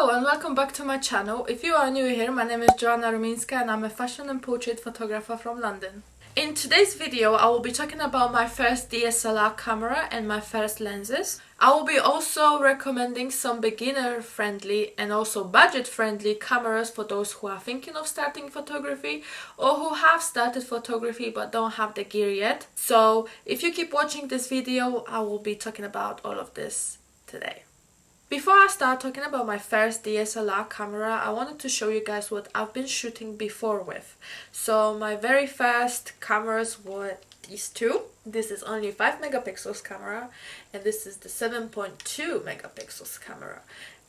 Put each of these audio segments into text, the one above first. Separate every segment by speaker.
Speaker 1: Hello and welcome back to my channel. If you are new here, my name is Joanna Ruminska and I'm a fashion and portrait photographer from London. In today's video, I will be talking about my first DSLR camera and my first lenses. I will be also recommending some beginner-friendly and also budget-friendly cameras for those who are thinking of starting photography or who have started photography but don't have the gear yet. So if you keep watching this video, I will be talking about all of this today. Before I start talking about my first DSLR camera, I wanted to show you guys what I've been shooting before with. So my very first cameras were these two. This is only 5 megapixels camera and this is the 7.2 megapixels camera.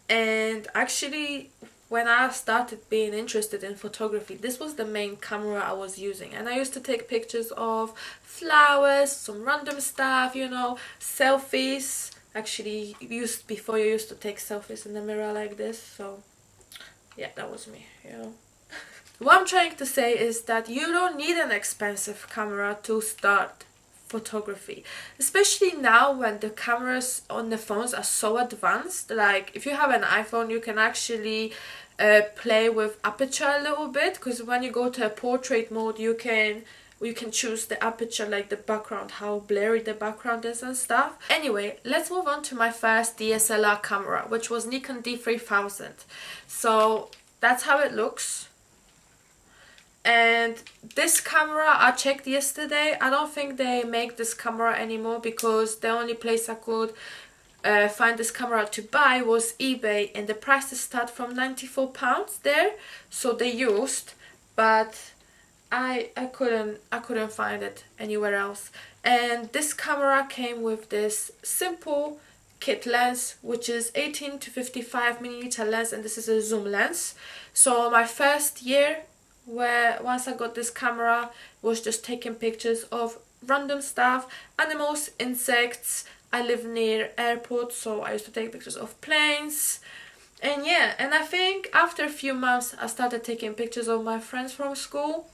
Speaker 1: And actually, when I started being interested in photography, this was the main camera I was using. And I used to take pictures of flowers, some random stuff, selfies. Actually, before you used to take selfies in the mirror like this, so yeah, that was me, What I'm trying to say is that you don't need an expensive camera to start photography, especially now when the cameras on the phones are so advanced. Like if you have an iPhone, you can actually play with aperture a little bit, because when you go to a portrait mode, you can choose the aperture, like the background, how blurry the background is and stuff. Anyway, let's move on to my first DSLR camera, which was Nikon D3000. So that's how it looks. And this camera I checked yesterday. I don't think they make this camera anymore, because the only place I could find this camera to buy was eBay, and the prices start from £94 there. So they used, but I couldn't find it anywhere else. And this camera came with this simple kit lens, which is 18 to 55mm lens, and this is a zoom lens. So my first year, once I got this camera, was just taking pictures of random stuff, animals, insects. I live near airports, so I used to take pictures of planes. And yeah, and I think after a few months I started taking pictures of my friends from school.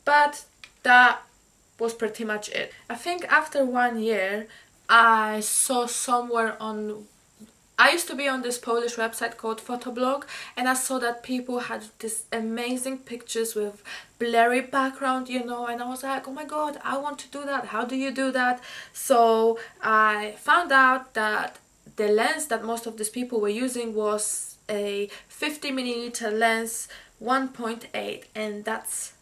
Speaker 1: But that was pretty much it. I think after 1 year, I saw somewhere I used to be on this Polish website called Photoblog, and I saw that people had these amazing pictures with blurry background, and I was like, oh my god, I want to do that. How do you do that? So I found out that the lens that most of these people were using was a 50mm lens 1.8, and that's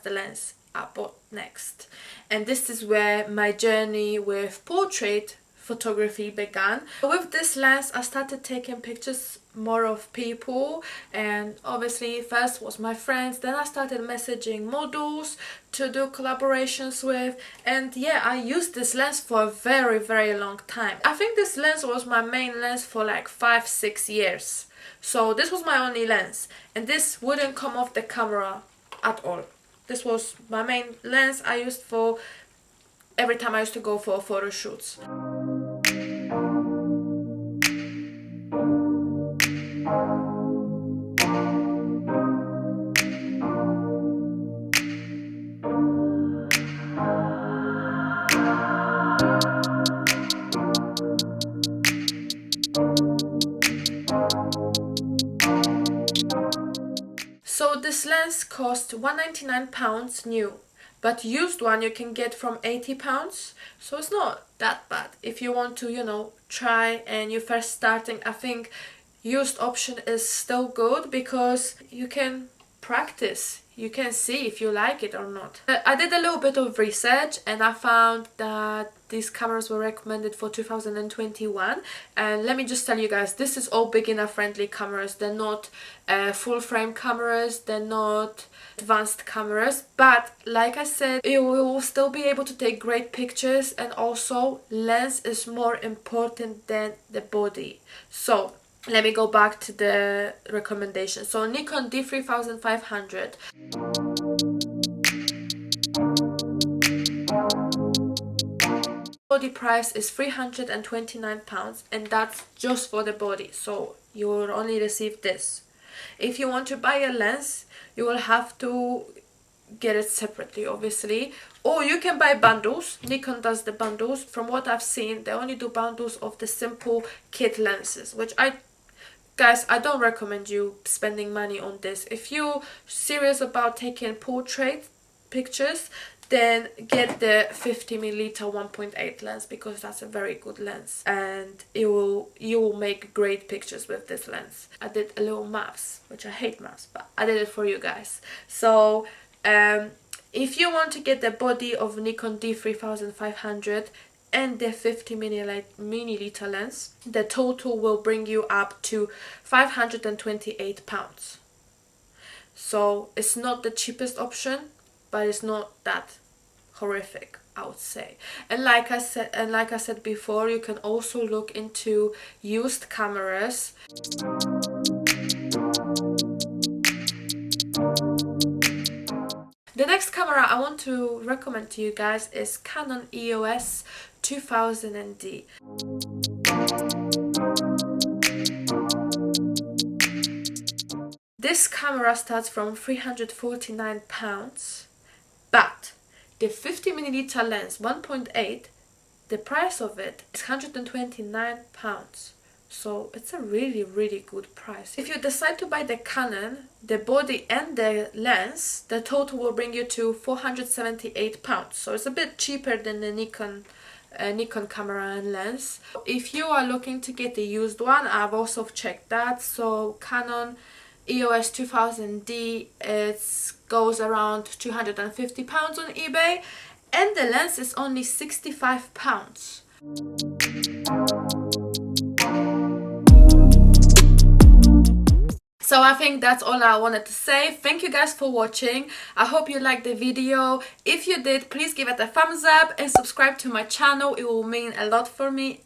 Speaker 1: the lens I bought next. And this is where my journey with portrait photography began. With this lens I started taking pictures more of people, and obviously first was my friends, then I started messaging models to do collaborations with, and yeah, I used this lens for a very, very long time. I think this lens was my main lens for like 5-6 years. So this was my only lens, and this wouldn't come off the camera at all. This was my main lens I used for every time I used to go for photo shoots. So this lens cost £199 new, but used one you can get from £80, so it's not that bad. If you want to, try and you're first starting, I think used option is still good, because you can practice. You can see if you like it or not. I did a little bit of research and I found that these cameras were recommended for 2021, and let me just tell you guys, this is all beginner friendly cameras. They're not full frame cameras, they're not advanced cameras, but like I said, you will still be able to take great pictures, and also lens is more important than the body. So let me go back to the recommendations. So Nikon D3500. Body price is £329, and that's just for the body, so you will only receive this. If you want to buy a lens, you will have to get it separately, obviously, or you can buy bundles. Nikon does the bundles. From what I've seen, they only do bundles of the simple kit lenses, which I Guys, I don't recommend you spending money on this. If you're serious about taking portrait pictures, then get the 50mm 1.8 lens, because that's a very good lens and you will make great pictures with this lens. I did a little maths, which I hate maths, but I did it for you guys. So if you want to get the body of Nikon D3500 and the 50mm lens, the total will bring you up to £528. So it's not the cheapest option, but it's not that horrific, I would say. And like I said before, you can also look into used cameras. The next camera I want to recommend to you guys is Canon EOS 2000D. This camera starts from £349, but the 50mm lens 1.8, the price of it is £129. So it's a really good price. If you decide to buy the Canon, the body and the lens, the total will bring you to £478. So it's a bit cheaper than the Nikon camera and lens. If you are looking to get the used one, I've also checked that. So Canon EOS 2000D, it goes around £250 on eBay, and the lens is only £65. So I think that's all I wanted to say. Thank you guys for watching. I hope you liked the video. If you did, please give it a thumbs up and subscribe to my channel. It will mean a lot to me.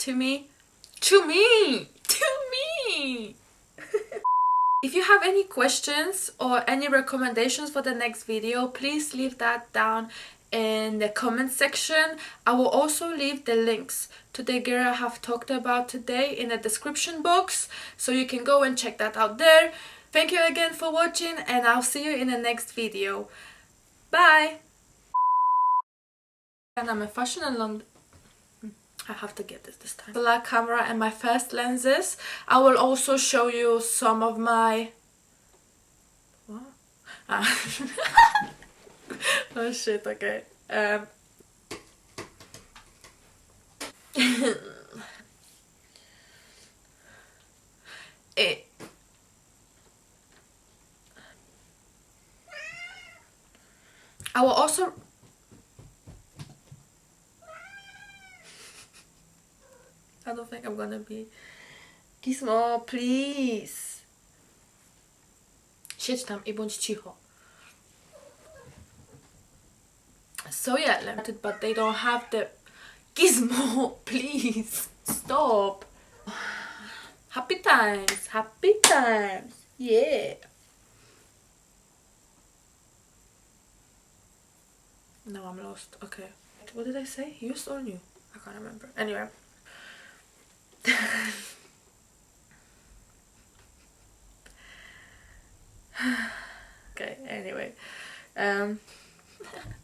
Speaker 1: If you have any questions or any recommendations for the next video, please leave that down in the comment section. I will also leave the links to the gear I have talked about today in the description box, so you can go and check that out there. Thank you again for watching, and I'll see you in the next video. Bye! And I'm a fashion and London. I have to get this time. Black camera and my first lenses. I will also show you some of my... What? Oh shit, okay. I will also... I don't think I'm gonna be... Gizmo, please! Siedź tam i bądź cicho. So yeah, limited, but they don't have the... Gizmo, please! Stop! Happy times! Happy times! Yeah! No, I'm lost. Okay. What did I say? Used or new? I can't remember. Anyway. Okay, anyway.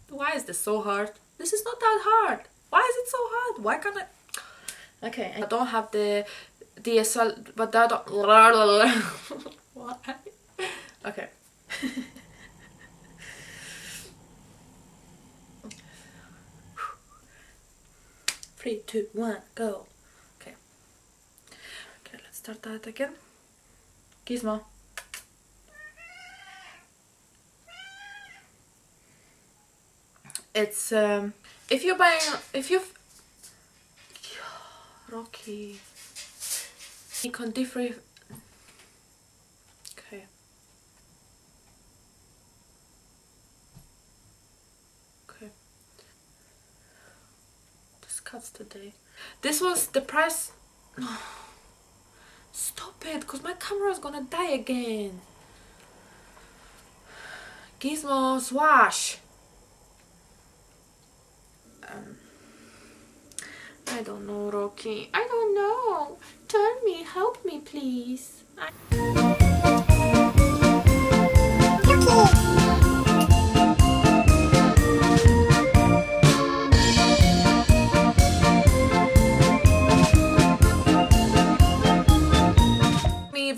Speaker 1: Why is this so hard? This is not that hard. Why is it so hard? Why can't I... Okay, I don't have the DSL, but that don't... Why? Okay. 3, 2, 1, go. Okay. Okay, let's start that again. Gizmo. It's if you're buying, Rocky, Nikon D3. Okay. Okay. This cuts today. This was the price. Stop it, because my camera is gonna die again. Gizmo, swash. I don't know, Rocky. I don't know. Tell me, help me, please.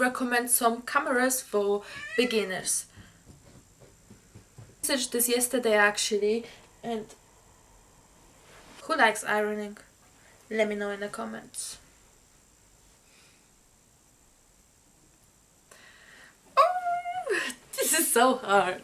Speaker 1: recommend some cameras for beginners. I researched this yesterday actually, and who likes ironing? Let me know in the comments. Oh, this is so hard.